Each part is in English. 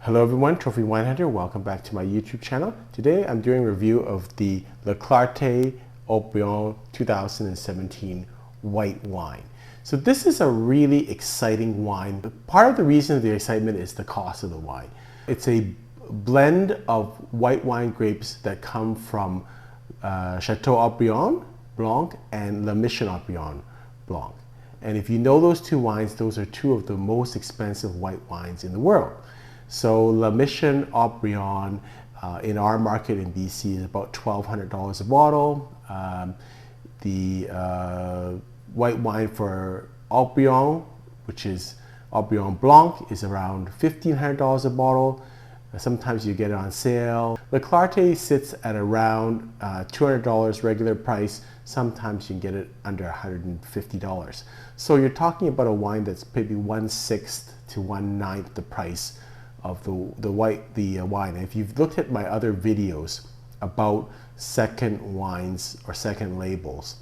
Hello everyone, Trophy Wine Hunter. Welcome back to my YouTube channel. Today I'm doing a review of the Clarte de Haut Brion 2017 white wine. So this is a really exciting wine. Part of the reason of the excitement is the cost of the wine. It's a blend of white wine grapes that come from Chateau Haut Brion Blanc and Mission Haut Brion Blanc. And if you know those two wines, those are two of the most expensive white wines in the world. So Mission Haut Brion in our market in BC is about $1,200 a bottle. The white wine for Haut Brion, which is Haut Brion Blanc, is around $1,500 a bottle. Sometimes you get it on sale. The Clarte sits at around $200 regular price. Sometimes you can get it under $150. So you're talking about a wine that's maybe 1/6 to 1/9 the price of the wine. And if you've looked at my other videos about second wines or second labels,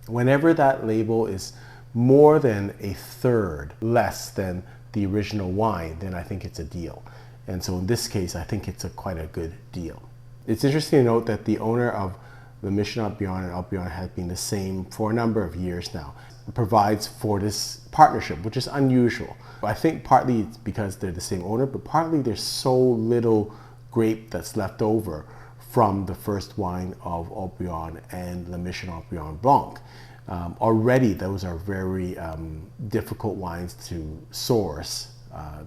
whenever that label is more than a third less than the original wine, then I think it's a deal. And so in this case, I think it's quite a good deal. It's interesting to note that the owner of the Mission Haut Brion and Haut Brion has been the same for a number of years now. It provides for this partnership, which is unusual. I think partly it's because they're the same owner, but partly there's so little grape that's left over from the first wine of Haut Brion and Le Mission Haut Brion Blanc. Already those are very difficult wines to source.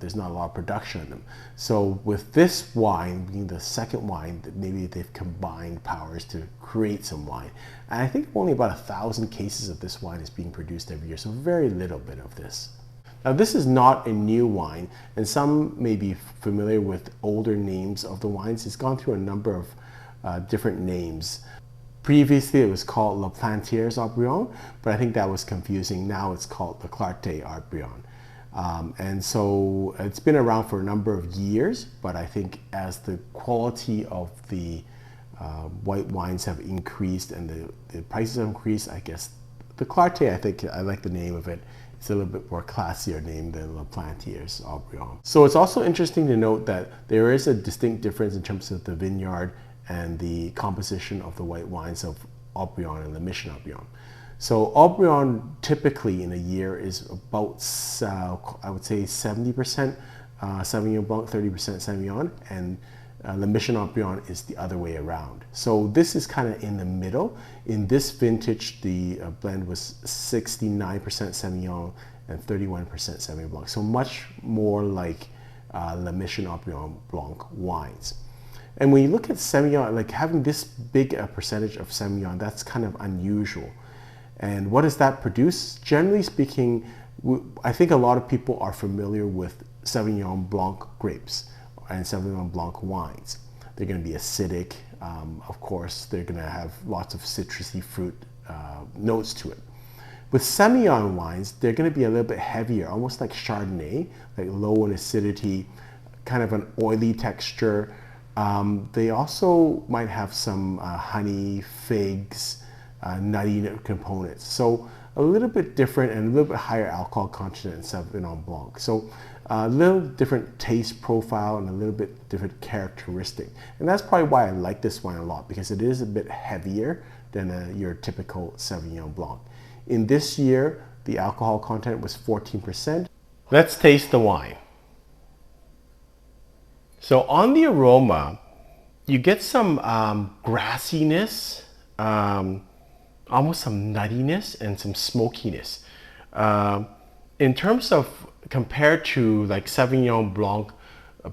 There's not a lot of production in them. So with this wine being the second wine, maybe they've combined powers to create some wine. And I think only about 1,000 cases of this wine is being produced every year, so very little bit of this. Now this is not a new wine, and some may be familiar with older names of the wines. It's gone through a number of different names. Previously it was called Les Plantiers Haut Brion, but I think that was confusing. Now it's called the Clarte de Haut Brion. And so it's been around for a number of years, but I think as the quality of the white wines have increased and the prices have increased, I guess the Clarte, I think I like the name of it. It's a little bit more classier name than Les Plantiers Haut Brion. So it's also interesting to note that there is a distinct difference in terms of the vineyard and the composition of the white wines of Haut Brion and the Mission Haut Brion. So Haut Brion typically in a year is about, I would say 70% Sauvignon Blanc, 30% Semillon, and Le Mission Haut Brion is the other way around. So this is kind of in the middle. In this vintage, the blend was 69% Semillon and 31% Sauvignon Blanc. So much more like Le Mission Haut Brion Blanc wines. And when you look at Semillon, like having this big a percentage of Semillon, that's kind of unusual. And what does that produce? Generally speaking, I think a lot of people are familiar with Sauvignon Blanc grapes and Sauvignon Blanc wines. They're going to be acidic. Of course, they're going to have lots of citrusy fruit notes to it. With Semillon wines, they're going to be a little bit heavier, almost like Chardonnay, like low in acidity, kind of an oily texture. They also might have some honey, figs, nutty components. So a little bit different and a little bit higher alcohol content than Sauvignon Blanc. So a little different taste profile and a little bit different characteristic. And that's probably why I like this wine a lot, because it is a bit heavier than your typical Sauvignon Blanc. In this year, the alcohol content was 14%. Let's taste the wine. So on the aroma, you get some grassiness, almost some nuttiness and some smokiness. In terms of compared to like Sauvignon Blanc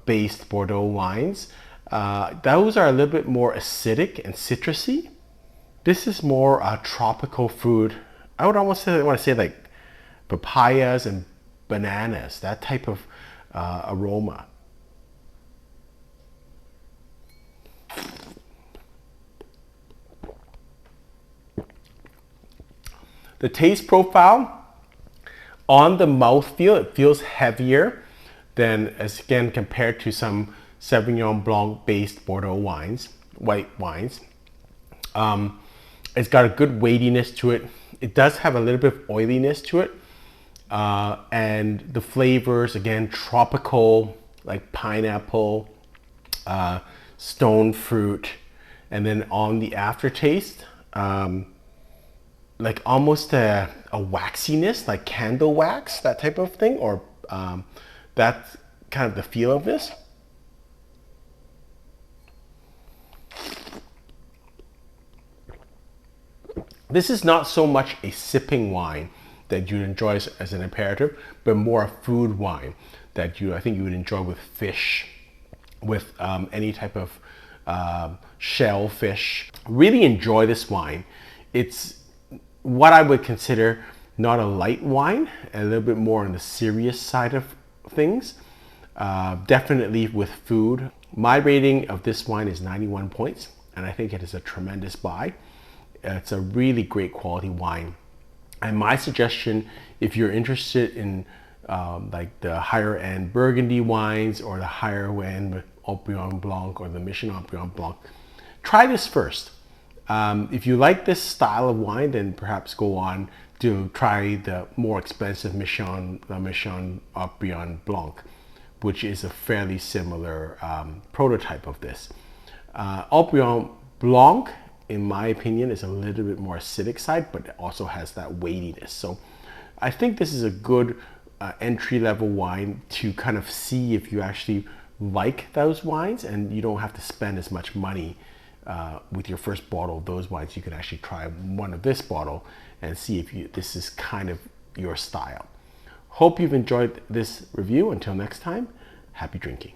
based Bordeaux wines, those are a little bit more acidic and citrusy. This is more tropical fruit. I would almost want to say like papayas and bananas, that type of aroma. The taste profile on the mouthfeel, it feels heavier than, as again, compared to some Sauvignon Blanc based Bordeaux wines, white wines. It's got a good weightiness to it. It does have a little bit of oiliness to it. And the flavors, again, tropical, like pineapple, stone fruit, and then on the aftertaste, like almost a waxiness, like candle wax, that type of thing, or that's kind of the feel of this. This is not so much a sipping wine that you'd enjoy as an aperitif, but more a food wine that I think you would enjoy with fish, with any type of shellfish. Really enjoy this wine. It's what I would consider not a light wine, a little bit more on the serious side of things. Definitely with food. My rating of this wine is 91 points, and I think it is a tremendous buy. It's a really great quality wine. And my suggestion, if you're interested in like the higher end Burgundy wines or the higher end Haut Brion Blanc or the Mission Haut Brion Blanc, try this first. If you like this style of wine, then perhaps go on to try the more expensive Mission Haut Brion Blanc, which is a fairly similar prototype of this. Haut Brion Blanc, in my opinion, is a little bit more acidic side, but it also has that weightiness. So I think this is a good entry-level wine to kind of see if you actually like those wines, and you don't have to spend as much money with your first bottle of those wines. You can actually try one of this bottle and see if this is kind of your style. Hope you've enjoyed this review. Until next time, happy drinking.